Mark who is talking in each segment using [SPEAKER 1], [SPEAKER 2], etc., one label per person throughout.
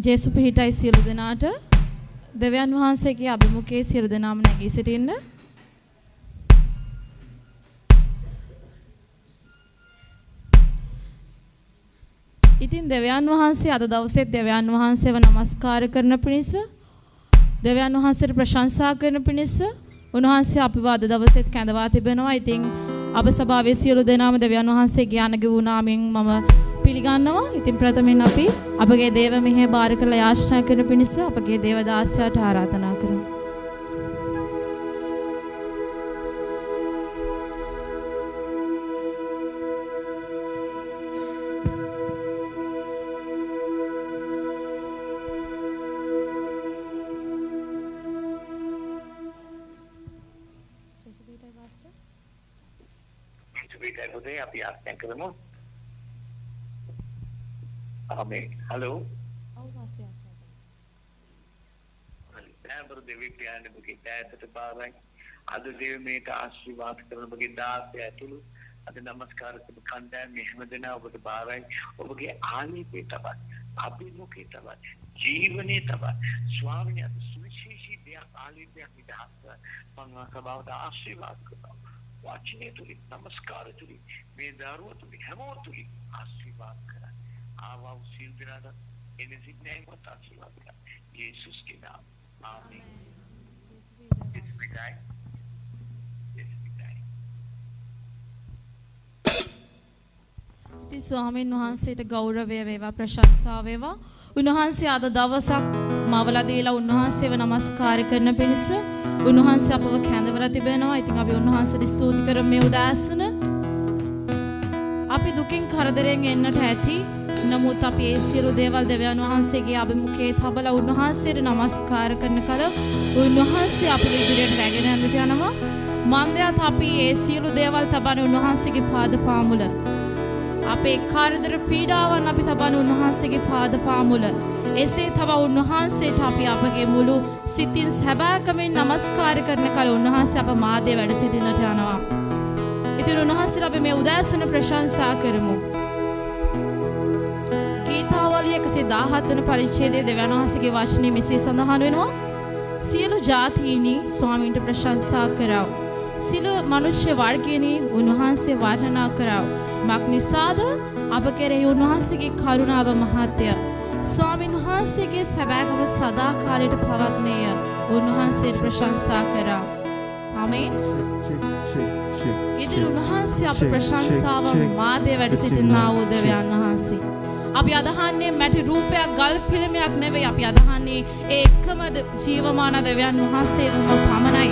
[SPEAKER 1] ජේසු පිහිටයි සියලු දෙනාට දෙවියන් වහන්සේගේ අභිමුඛයේ සියලු දෙනාම නැගී සිටින්න. ඉතින් දෙවියන් වහන්සේ අද දවසේ දෙවියන් වහන්සේව නමස්කාර කරන පිණිස දෙවියන් වහන්සේට ප්‍රශංසා කරන පිණිස උන්වහන්සේ අපිව අද දවසේත් කැඳවා තිබෙනවා. ඉතින් අප සභාවේ සියලු දෙනාම දෙවියන් වහන්සේගේ අනගිවූ නාමයෙන් මම පිළිගන්නවා. ඉතින් ප්‍රථමයෙන් අපි අපගේ දේව මෙහෙය බාර කරලා යාචනා කරන පිණිස අපගේ දේව දාසයාට ආරාධනා කරමු.
[SPEAKER 2] අපි ආත්මය කරමු. ආමේන්. හලෝ. දැන් දෙවි පියාණන් ඔබගේ දෑතට බාරයි. අද දෙවි මේට ආශිර්වාද කරන ඔබගේ දාසය ඇතුළු අද නමස්කාර කරන කණ්ඩායම මෙහෙම දෙනා ඔබට බාරයි. ඔබගේ ආලීපේ තබා අභිමුඛේ තබා ජීවනයේ තබා ස්වාමීන් වහන්සේ සුවිශේෂී දෙයක් ආලීපයක් විදහාස මම සභාවට ආශිර්වාද කරනවා. වචනේ තුලින් නමස්කාර තුලින් මේ දරුවෝ තුලින් හැමෝම තුලින් ආශිර්වාද කරා. ආවා සිල්දරාද එනසිට නෑමත් ආශිර්වාද කරා. යේසුස්ගේ නාම. ආමේන්. ඉතින් ස්වාමීන් වහන්සේට ගෞරවය වේවා, ප්‍රශංසා වේවා. උන්වහන්සේ අද දවසක් මවලා දීලා උන්වහන්සේව නමස්කාර කරන පිණිස උන්වහන්සේ අපව කැඳවලා තිබෙනවා. ඉතින් අපි උන්වහන්සේට ස්තුති කරමු මේ උදෑසන. අපි දුකින් කරදරෙන් එන්නට ඇති. නමුත් අපි ඒ සියලු දේවල් දෙවියන් වහන්සේගේ අභිමුඛයේ තබලා උන්වහන්සේට නමස්කාර කරන කල උන්වහන්සේ අපිව ඉදිරියට රැගෙන යන්නට යනවා. මන්දයාත් අපි ඒ සියලු දේවල් තබන උන්වහන්සේගේ පාද පාමුල. අපේ කරදර පීඩාවන් අපි තබන උන්වහන්සේගේ පාද පාමුල. එසේ තව උන්වහන්සේට අපි අපගේ මුළු සිතින් සැබෑකමින් නමස්කාර කරන කල උන්වහන්සේ අප මාදේ වැඩ සිටින්නට යනවා. ඉතින් උන්වහන්සේට අපි මේ උදෑසන ප්‍රශංසා කරමු. ගීතාවලිය 117 වන පරිච්ඡේදයේ දෙවියන් වහන්සේගේ වචනේ මෙසේ සඳහන් වෙනවා. සියලු ජාතීනි ස්වාමීන්ට ප්‍රශංසා කරව. සියලු මනුෂ්‍ය වර්ගයනි උන්වහන්සේ වර්ණනා කරව. මක් නිසාද අප කෙරෙහි උන්වහන්සේගේ කරුණාව මහත්ය. ස්වාමීන් වහන්සේගේ සැබෑගම සදා කාලයට පවත්නේය. උන්වහන්සේට ප්‍රශංසා කරා. ආමේන්. ඉතින් උන්වහන්සේ අප ප්‍රශංසාව මාදේ වැඩ සිටිනා වූ දෙවියන් වහන්සේ. අපි අදහන්නේ මැටි රූපයක් ගල් පිළිමයක් නෙවෙයි. අපි අදහන්නේ ඒ එකම ජීවමාන දෙවියන් වහන්සේවම පමණයි.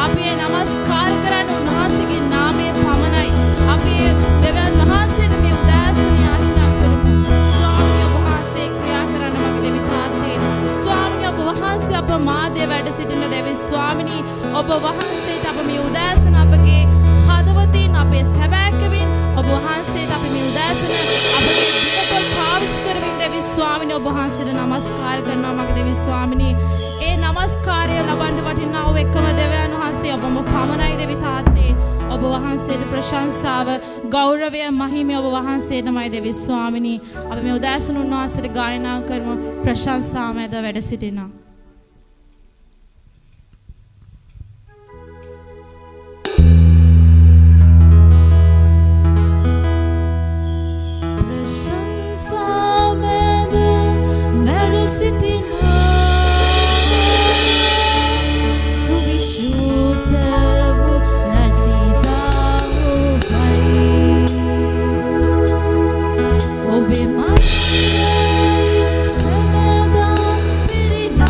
[SPEAKER 2] අපි නමස්කාර කරන්නේ උන්වහන්සේගේ නාමයේ පමණයි. අපි දෙවියන් වහන්සේට මේ උදෑසන යාචනා කරමු. ස්වාමී ඔබ වහන්සේ ක්‍රියා කරන මගේ දෙවි තාත්තේ. ස්වාමී ඔබ වහන්සේ අප මාදේ වැඩ සිටින දෙවි ස්වාමිනී ඔබ වහන්සේට අප මේ උදෑසන අපගේ හදවතින් අපේ සැබෑකමින් ඔබ වහන්සේට අපි මේ උදෑසන අපගේ දිනපොල් පාවිච්චි කරමින් දෙවි ස්වාමිනී ඔබ වහන්සේට නමස්කාර කරනවා මගේ දෙවි ස්වාමිනී. ඒ නමස්කාරය ලබන්න වටිනා වූ එකම දෙවියන් වහන්සේ ඔබම පමණයි දෙවි තාත්තේ. ඔබ වහන්සේට ප්‍රශංසාව ගෞරවය මහිමය ඔබ වහන්සේටමයි දෙවි ස්වාමිනී. අපි මේ උදෑසන උන්වහන්සේට ගායනා කරමු. ප්‍රශංසාමයද වැඩ සිටිනා.
[SPEAKER 3] Obe machai, semeda pirina.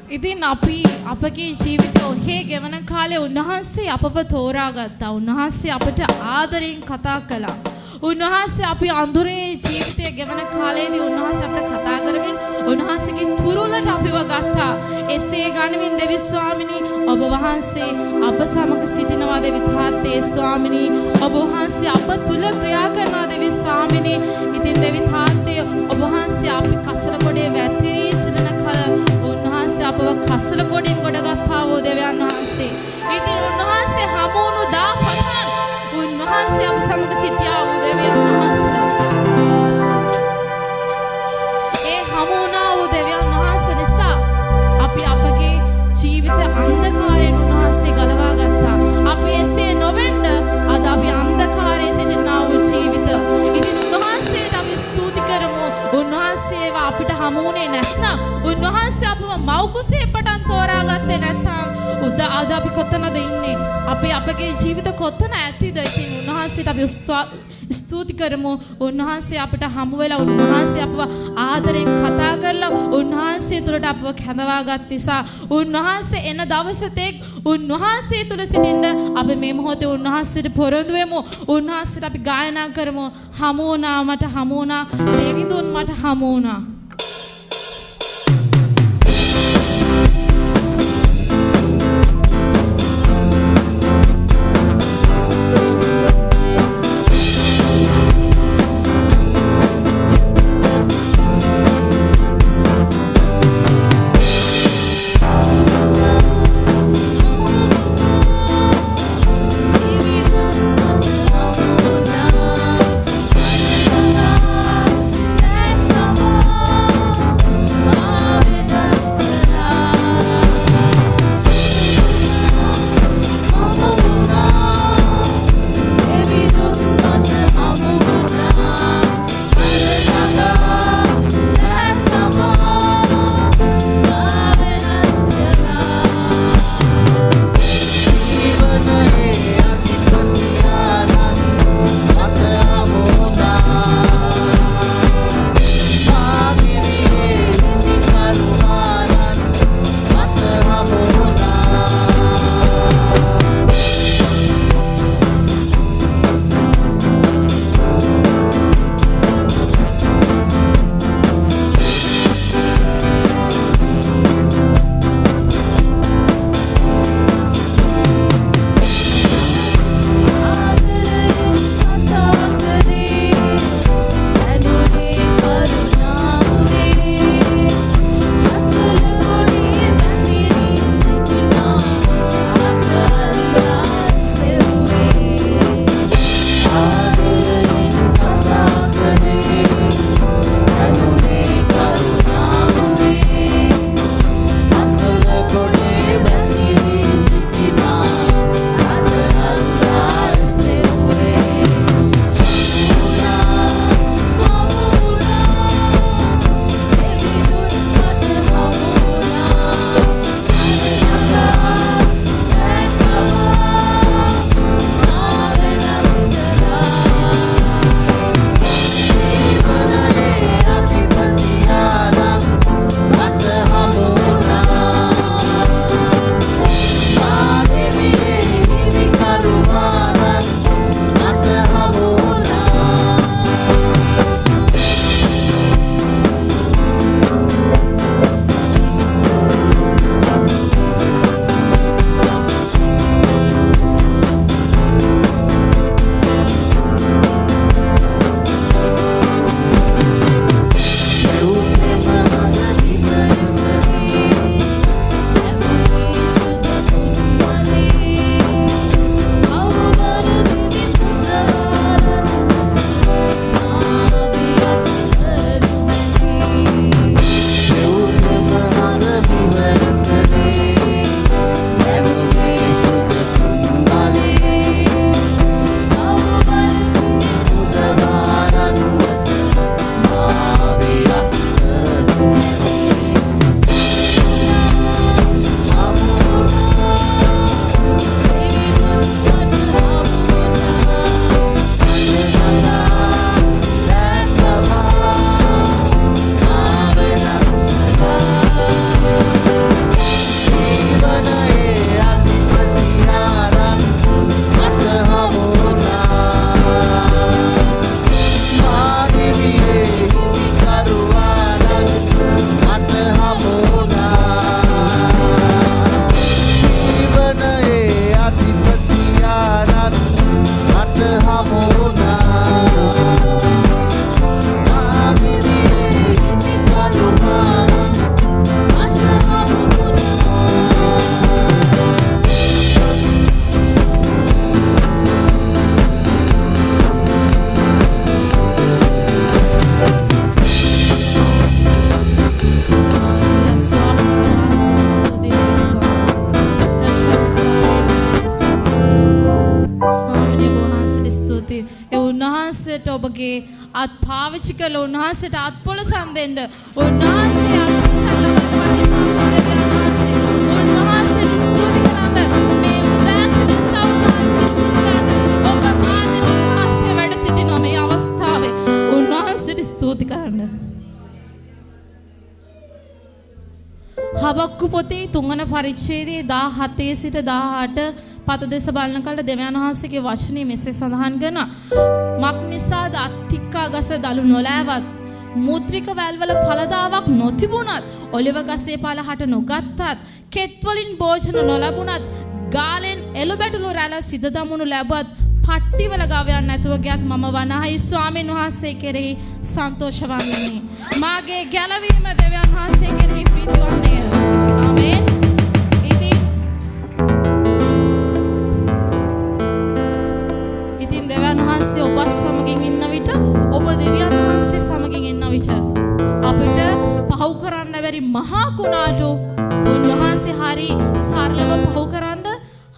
[SPEAKER 1] ඉතින් අපි අපගේ ජීවිතය ඔහේ ගෙවන කාලේ උන්වහන්සේ අපව තෝරාගත්තා. උන්වහන්සේ අපට ආදරෙන් කතා කළා. උන්වහන්සේ අපි අඳුරේ ජීවිතය ගෙවන කාලේදී උන්වහන්සේ අපට කතා කරමින් උන්වහන්සේගේ තුරුලට අපිව ගත්තා. එසේ ගණමින් දෙවි ස්වාමිනී ඔබ වහන්සේ අප සමග සිටිනවා දෙවි තාත්තේ ස්වාමිනී. ඔබ වහන්සේ අප තුල ක්‍රියා කරනවා දෙවි ස්වාමිනී. ඉතින් දෙවි තාත්තේ ඔබ වහන්සේ අපි කසල ගොඩේ වැතිරී සිටින කල උන්වහන්සේ අපව කසල ගොඩින් ගොඩගත්තා වූ දෙවියන් වහන්සේ. ඉතින් උන්වහන්සේ හමුණු දා පටන් උන්වහන්සේ අප සමග සිටියා වූ දෙවියන් වහන්සේ. ඒ හමුණා වූ දෙවියන් වහන්සේ නිසා අපි අපගේ ජීවිත අන්ධකාරයෙන් උන්වහන්සේ ගලවා ගත්තා. අපි එසේ නොවෙන්න අද අපි අන්ධකාරයේ සිටිනා වූ ජීවිත. ඉතින් උන්වහන්සේට අපි ස්තුති කරමු. උන්වහන්සේව අපිට හමුුනේ නැත්නම් උන්වහන්සේ අපව මව් කුසේ පටන් තෝරාගත්තේ නැත්නම් අද අපි කොතනද ඉන්නේ? අපි අපගේ ජීවිත කොතන ඇතිද? ඉතින් උන්වහන්සේට අපි ස්තුති කරමු. උන්වහන්සේ අපිට හමු වෙලා උන්වහන්සේ අපව ආදරෙන් කතා කරලා උන්වහන්සේ තුළට අපව කැඳවාගත් නිසා උන්වහන්සේ එන දවසතෙක් උන්වහන්සේ තුළ සිටින්න අපි මේ මොහොතේ උන්වහන්සේට පොරොන්දු වෙමු. උන්වහන්සේට අපි ගායනා කරමු. හමු වුණා මට හමු වුණා දෙවිඳුන් මට හමු වුණා.
[SPEAKER 2] Oh
[SPEAKER 1] උන්වහන්සේට ඔබගේ අත් පාවිච්චි කළ උන්වහන්සේට අත්පොලසම් දෙන්න උන්වහන්සේ අත්පොලසම් උන්වහන්සේට ස්තුති කරන්න මේ උදෑසන උන්වහන්සේට ස්තුති කරන්න ඔබ ආදරේ උන්වහන්සේ වැඩ සිටින මේ අවස්ථාවේ උන්වහන්සේට ස්තුති කරන්න. හබක්කු පොතේ 3 වන පරිච්ඡේදයේ 17 සිට 18 පත දෙස බලන කල දෙවියන් වහන්සේගේ වචනේ මෙසේ සඳහන් කරනවා. මක් නිසාද අත්තික්කා ගස දලු නොලෑවත් මුද්‍රික වැල්වල ඵලදාවක් නොතිබුණත් ඔලිව ගසේ පළ හට නොගත්තත් කෙත් වලින් භෝජන නොලැබුණත් ගාලෙන් එළුබැටළු රැළ සිද දමනු ලැබුවත් පට්ටිවල ගවයන් නැතුව ගියත් මම වනාහි ස්වාමීන් වහන්සේ කෙරෙහි සන්තෝෂ වන්නෙමි. මාගේ ගැලවීම දෙවියන් වහන්සේ කෙරෙහි ප්‍රීති වන්නේය. ආමේන්. ඉතින් දෙවියන් වහන්සේ ඔබ සමගින් ඉන්න විට ඔබ දෙවියන් වහන්සේ සමගින් ඉන්න විට අපිට පහු කරන්න බැරි මහා කුණාට උන්වහන්සේ හරි සරලව පහු කරන්න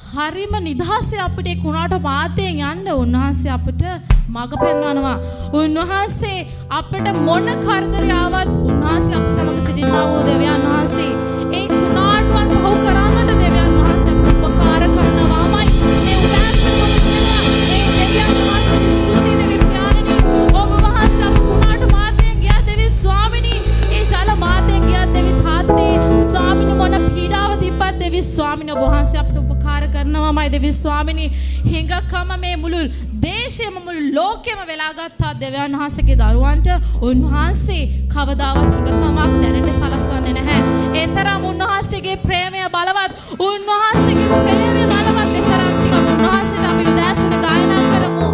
[SPEAKER 1] හරිම නිදහසේ අපිට කුණාට පාතයෙන් යන්න උන්වහන්සේ අපිට මඟ පෙන්වනවා. උන්වහන්සේ අපිට මොන කරදරය ආවත් උන්වහන්සේ අප සමග සිටිනා වූ දෙවියන් වහන්සේ ඒ කුණාටුවන් පහු කරන්නට දෙවියන් වහන්සේ උපකාර කරනවාමයි. මේ උදාසකම වෙනවා. ඒ දෙවියන් වහන්සේ ස්තුති දෙවි ප්‍රාණනි. ඔබ වහන්සේ අප කුණාට මාතයෙන් ගියා දෙවි ස්වාමිනී. ඒ ජල මාතයෙන් ගියා දෙවි තාත්තේ ස්වාමිනී මොන පීඩාව තිබ්බත් දෙවි ස්වාමිනී ඔබ වහන්සේ අපිට උපකාර කරනවාමයි දෙවි ස්වාමිනී. හිඟකම මේ මුළු දේශයම මුළු ලෝකෙම වෙලා ගත්තා දෙවියන් වහන්සේගේ දරුවන්ට උන්වහන්සේ කවදාවත් හිඟකමක් දැනට සලස්වන්නේ නැහැ. ඒ තරම් උන්වහන්සේගේ ප්‍රේමය බලවත්. උන්වහන්සේගේ ප්‍රේමය බලවත්. ඒ තරම් ටික උන්වහන්සේට අපි උදෑසන ගායනා කරමු.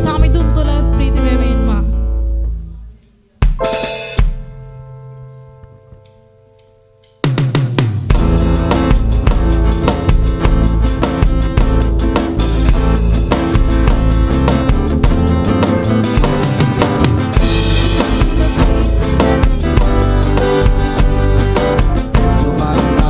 [SPEAKER 1] සමිඳුන් තුළ ප්‍රීති වේවෙන්ම.
[SPEAKER 3] Magna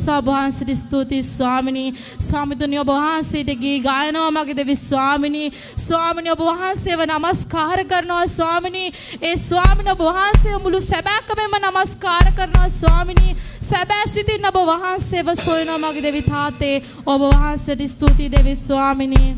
[SPEAKER 2] නිසා ඔබ වහන්සේට ස්තුතියි ස්වාමිනී. ස්වාමිතුනි ඔබ වහන්සේට ගී ගායනවා මගේ දෙවි ස්වාමිනී. ස්වාමිනී ඔබ වහන්සේව නමස්කාර කරනවා ස්වාමිනී. ඒ ස්වාමිනී ඔබ වහන්සේව මුළු සැබෑකමෙන්ම නමස්කාර කරනවා ස්වාමිනී. සැබෑ සිතින් ඔබ වහන්සේව සොයනවා මගේ දෙවි තාත්තේ. ඔබ වහන්සේට ස්තුතියි දෙවි ස්වාමිනී.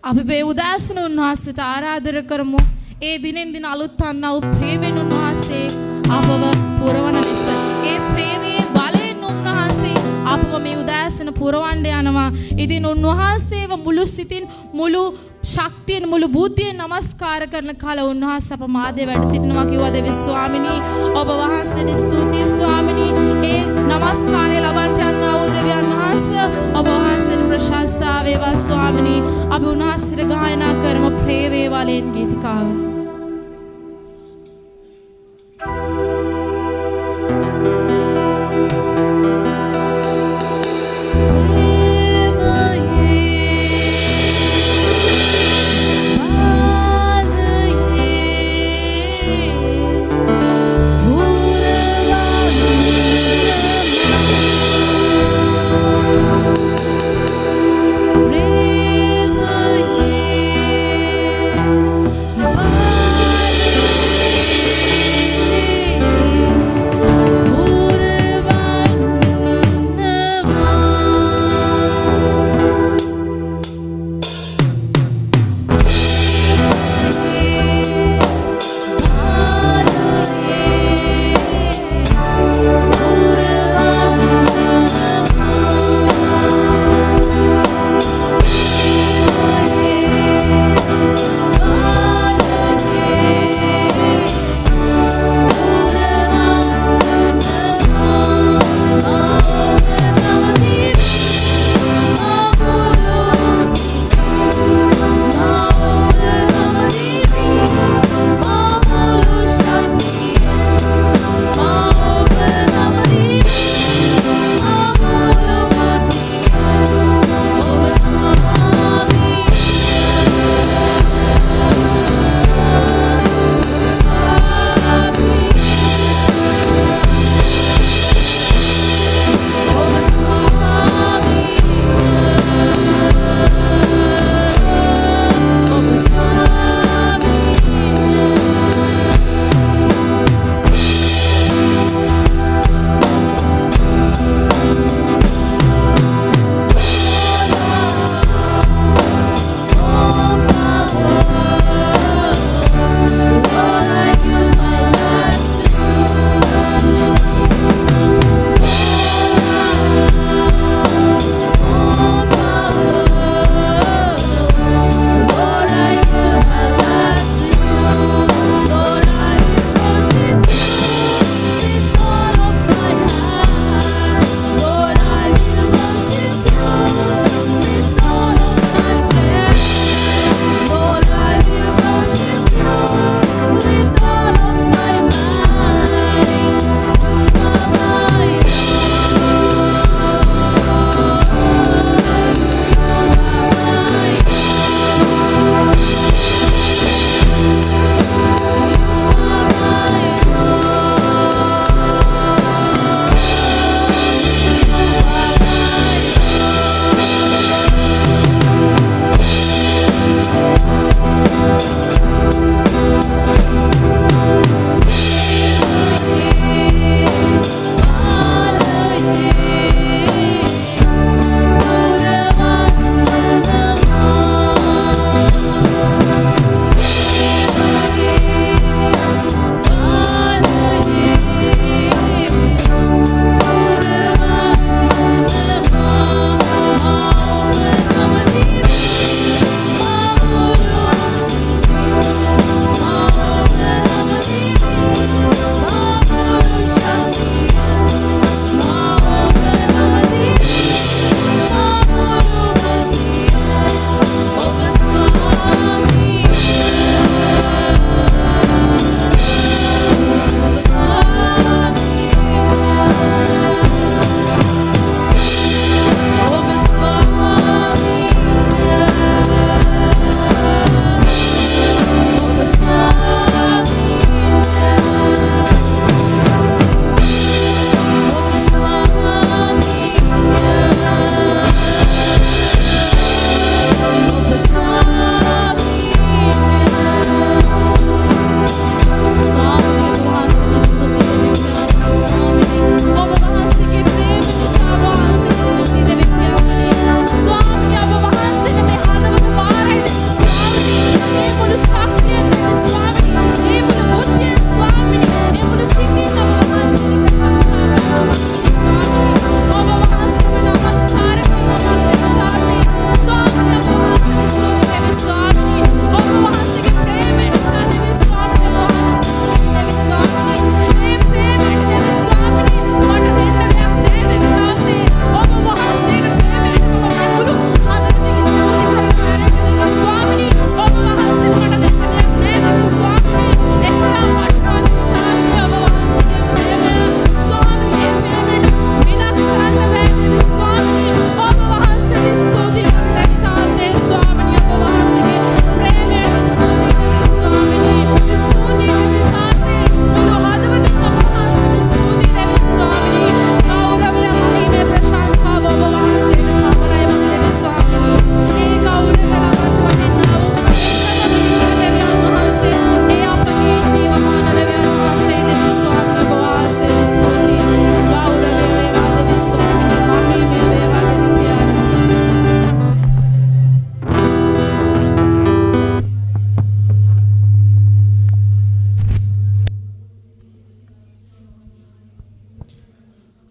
[SPEAKER 2] අපි මේ උදාසන උන්වහන්සේට ආරාධනා කරමු. ඒ දිනෙන් දින අලුත් වන්නා වූ ප්‍රේමයෙන් උන්වහන්සේ අපව පුරවන ලෙස ඒ ප්‍රේමයේ බලයෙන් උන්වහන්සේ අපව මේ උදාසන පුරවන්න යනවා. ඉතින් උන්වහන්සේව මුළු සිතින් මුළු ශක්තියෙන් මුළු බුද්ධියෙන් නමස්කාර කරන කල උන්වහන්සේ අප මාදේ වැඩ සිටිනවා කිව්වා දෙවි ස්වාමිනී. ඔබ වහන්සේට ස්තුතියි ස්වාමිනී. ඒ නමස්කාරය ලබන්න යනවා වූ දෙවියන් වහන්සේ ඔබ වහන්සේට ප්‍රශංසා වේවා ස්වාමිනී. අපි උන්වහන්සේට ගායනා කරමු ප්‍රේ වේවාලෙන් ගීතිකාව.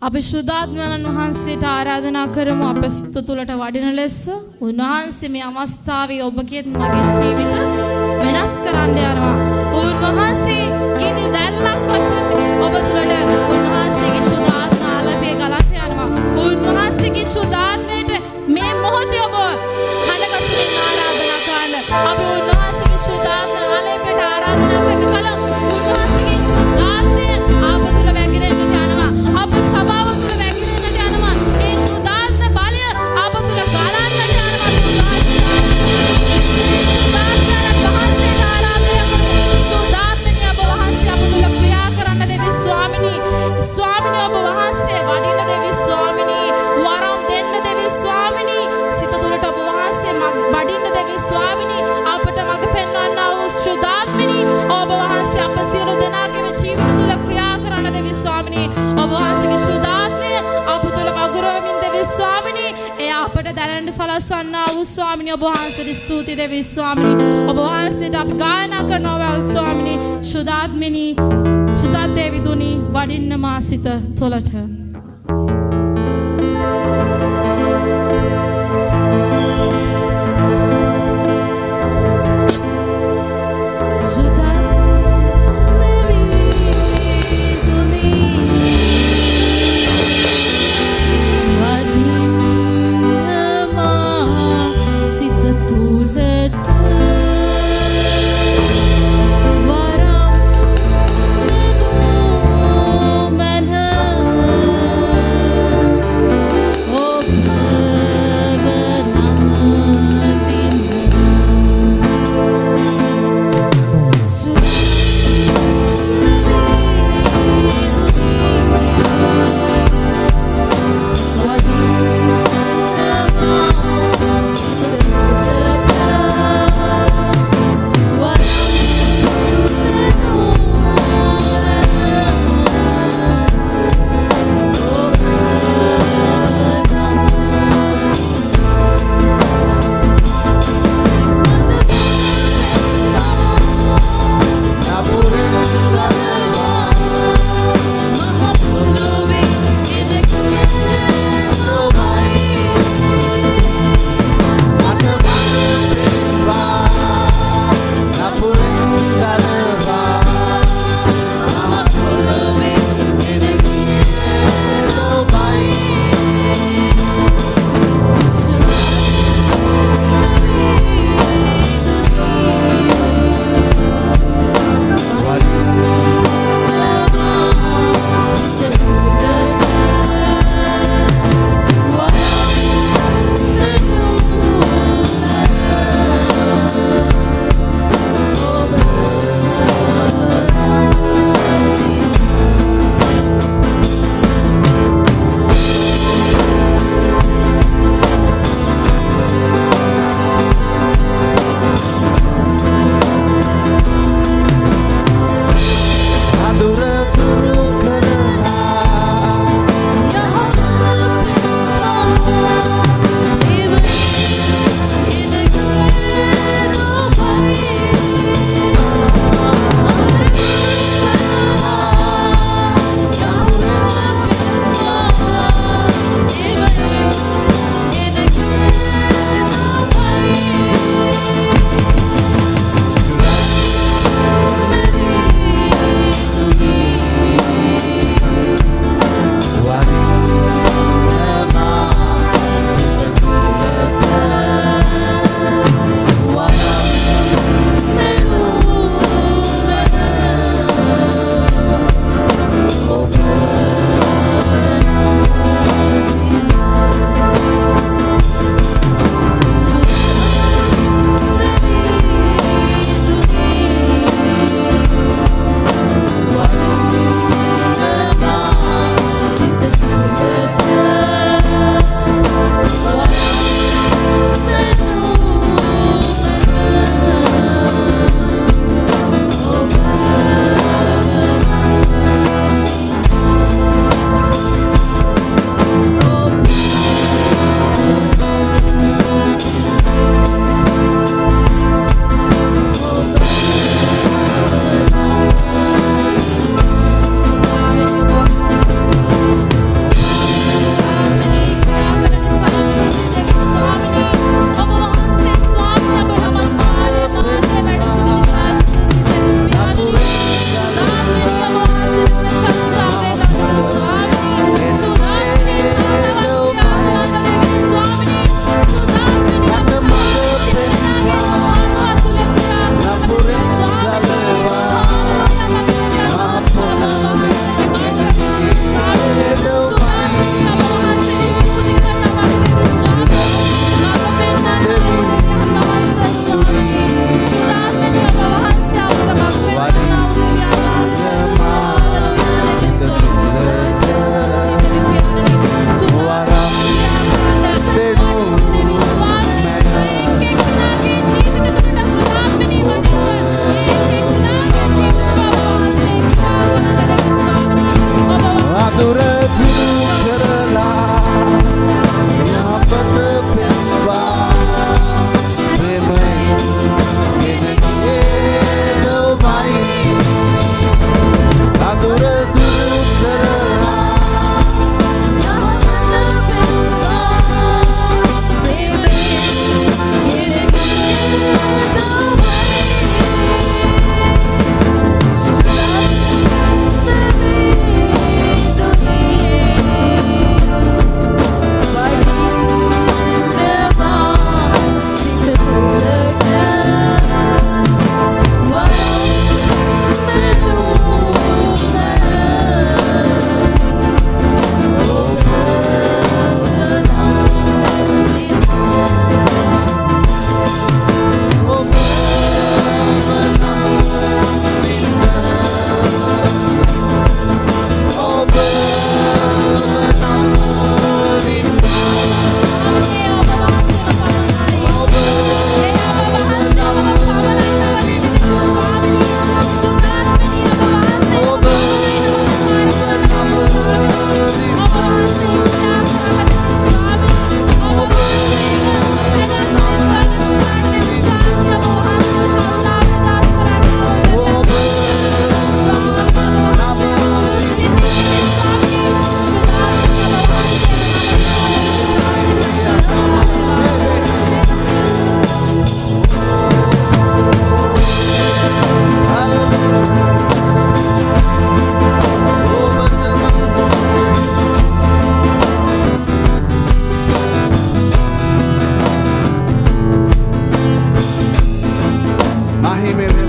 [SPEAKER 1] අපි ශුද්ධාත්මයන් වහන්සේට ආරාධනා කරමු අප සිත තුළට වඩින ලෙස. උන්වහන්සේ මේ අවස්ථාවේ ඔබගේ මගේ ජීවිත වෙනස් කරන්න යනවා. උන්වහන්සේ ගිනි දැල්ලක් වශයෙන් ඔබ තුළට උන්වහන්සේගේ ශුද්ධාත්ම ආලපය ගලට යනවා. උන්වහන්සේගේ ශුද්ධාත්මයට මේ මොහොතේ ඔබ කඩගසමින් ආරාධනා කරන්න. අපි උන්වහන්සේගේ ශුද්ධාත්ම ආලපයට ආරාධනා කරන කල උන්වහන්සේගේ ශුද්ධාත්මය අප තුළ වැగిරෙන්නට යනවා. අප සභාව තුළ වැగిරෙන්නට යනවා. ඒ ශුද්ධාත්ම බලය අප තුළ ගලන්නට යනවා. ශුද්ධාත්මයන් වහන්සේට ආරාධනා කරමු. ශුද්ධාත්මනි ඔබ වහන්සේ අප තුළ ක්‍රියා කරන්න දෙවි ස්වාමිනී. ස්වාමිනී ඔබ වහන්සේ වඩින්න දෙවි ස්වාමිනී. වරම් දෙන්න දෙවි ස්වාමිනී. සිත තුළට ඔබ වහන්සේ වඩින්න දෙවි ස්වාමිනී. අපට මඟ පෙන්වන්නා වූ ශුද්ධාත්මනි ඔබ වහන්සේ අප සියලු දෙනාගේම ජීවිත තුළ ක්‍රියා කරන්න දෙවි ස්වාමිනී. ඔබ වහන්සේගේ ශුද්ධාත්මය අප තුළ වගුරුවමින් දෙවි ස්වාමිනී. එය අපට දැනන්න සලස්වන්නා වූ ස්වාමිනී ඔබ වහන්සේට ස්තුති දෙවි ස්වාමිනී. ඔබ වහන්සේට අපි ගායනා කරනවා ස්වාමිනී. ශුද්ධාත්මනි ශුද්ධාත් දේවිදුනි වඩින්න මා සිත තුළට.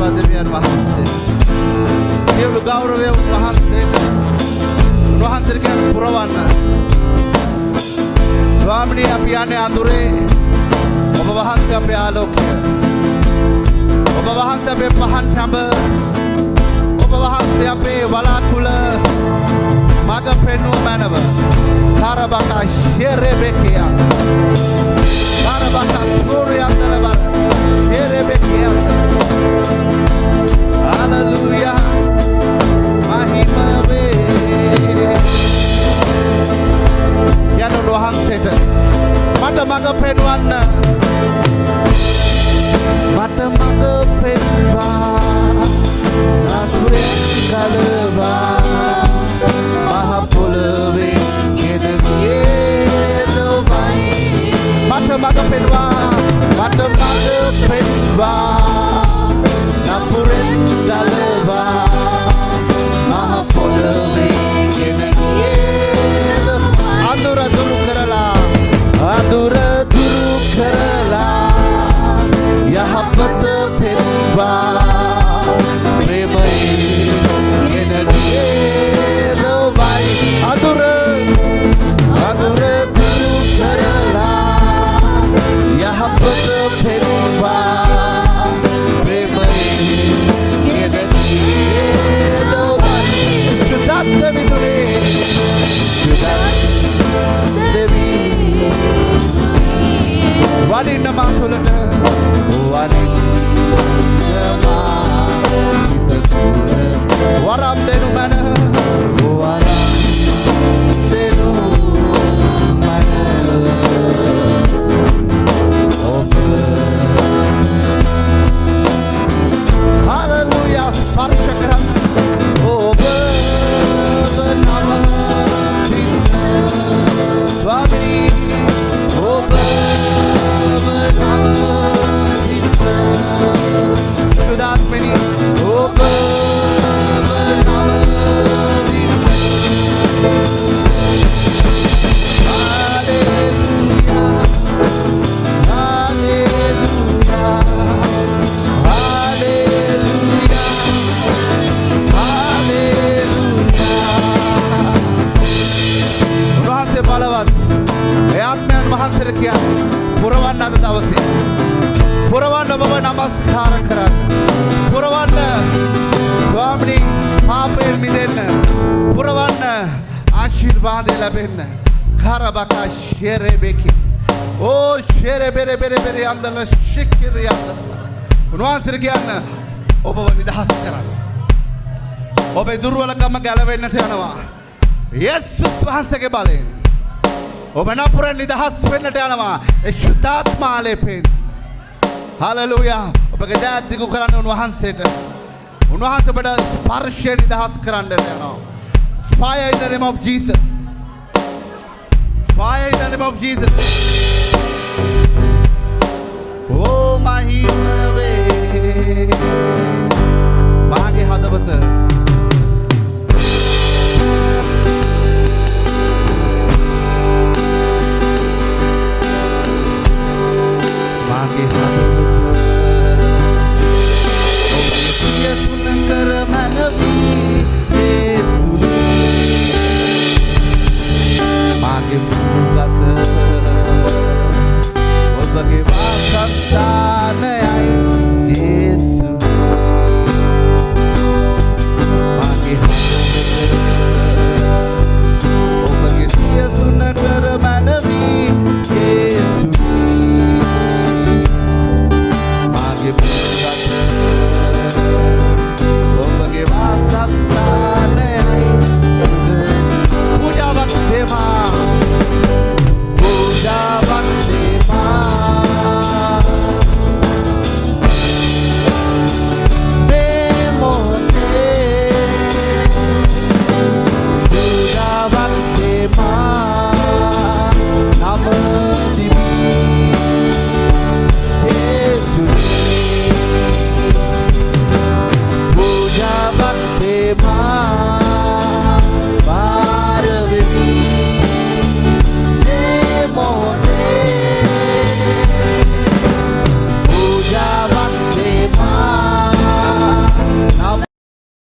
[SPEAKER 3] කරනවා දෙවියන් වහන්සේ. සියලු ගෞරවය උන්වහන්සේට. උන්වහන්සේට කියන පුරවන්න. ස්වාමිනී අපි යන්නේ අඳුරේ. ඔබ වහන්සේ අපේ ආලෝකය. ඔබ වහන්සේ අපේ පහන් සැඹ. ඔබ වහන්සේ අපේ වලාකුළ මඟ පෙන්වූ මැනව. තරබකා ශෙරෙබෙකියා. තරබකා සූර්යයන්දලවර. ශෙරෙබෙකියා. Hallelujah. මහිම වේ. යන වහන්සේට මට මඟ පෙන්වන්න. මට මඟ පෙන්වා. අසුරෙන් ගලවා. මහ පොළවේ ගෙද ගියේ නොවයි. මට මඟ පෙන්වා. මට මඟ පෙන්වා. නපුරෙන් ගලවා. මහ පොළවේ ගෙද ගියේ නොවයි. අඳුර දුරු කරලා. අඳුර දුරු කරලා. යහපත පෙන්වා. Wadi nama sulana, wadi nama waram denu mana, waram denu mana, Hallelujah, parshakram, nama Swami, Shudatmini, පුරවන්න අද දවසේ පුරවන්න ඔබව නමස්කාර කරන්න පුරවන්න ස්වාමිනී පාපයෙන් මිදෙන්න පුරවන්න ආශිර්වාදය ලැබෙන්න කරබකා ශෙරෙබෙකි ඕ ශෙරෙබෙරෙබෙරෙබෙරේ අන්දල ශික්කිරිය අන්දල උන්වහන්සේට කියන්න ඔබව නිදහස් කරන්න ඔබේ දුර්වලකම ගැලවෙන්නට යනවා යේසුස් වහන්සේගේ බලයෙන් ඔබ නපුරෙන් නිදහස් වෙන්නට යනවා ඒ ශුද්ධාත්මාලේපෙන් හලෙලූයා ඔබගේ දෑත් දිගු කරන්න උන්වහන්සේට උන්වහන්සේ ඔබට ස්පර්ශයෙන් නිදහස් කරන්නට යනවා fire in the name of Jesus fire in the name of Jesus oh මහිම වේ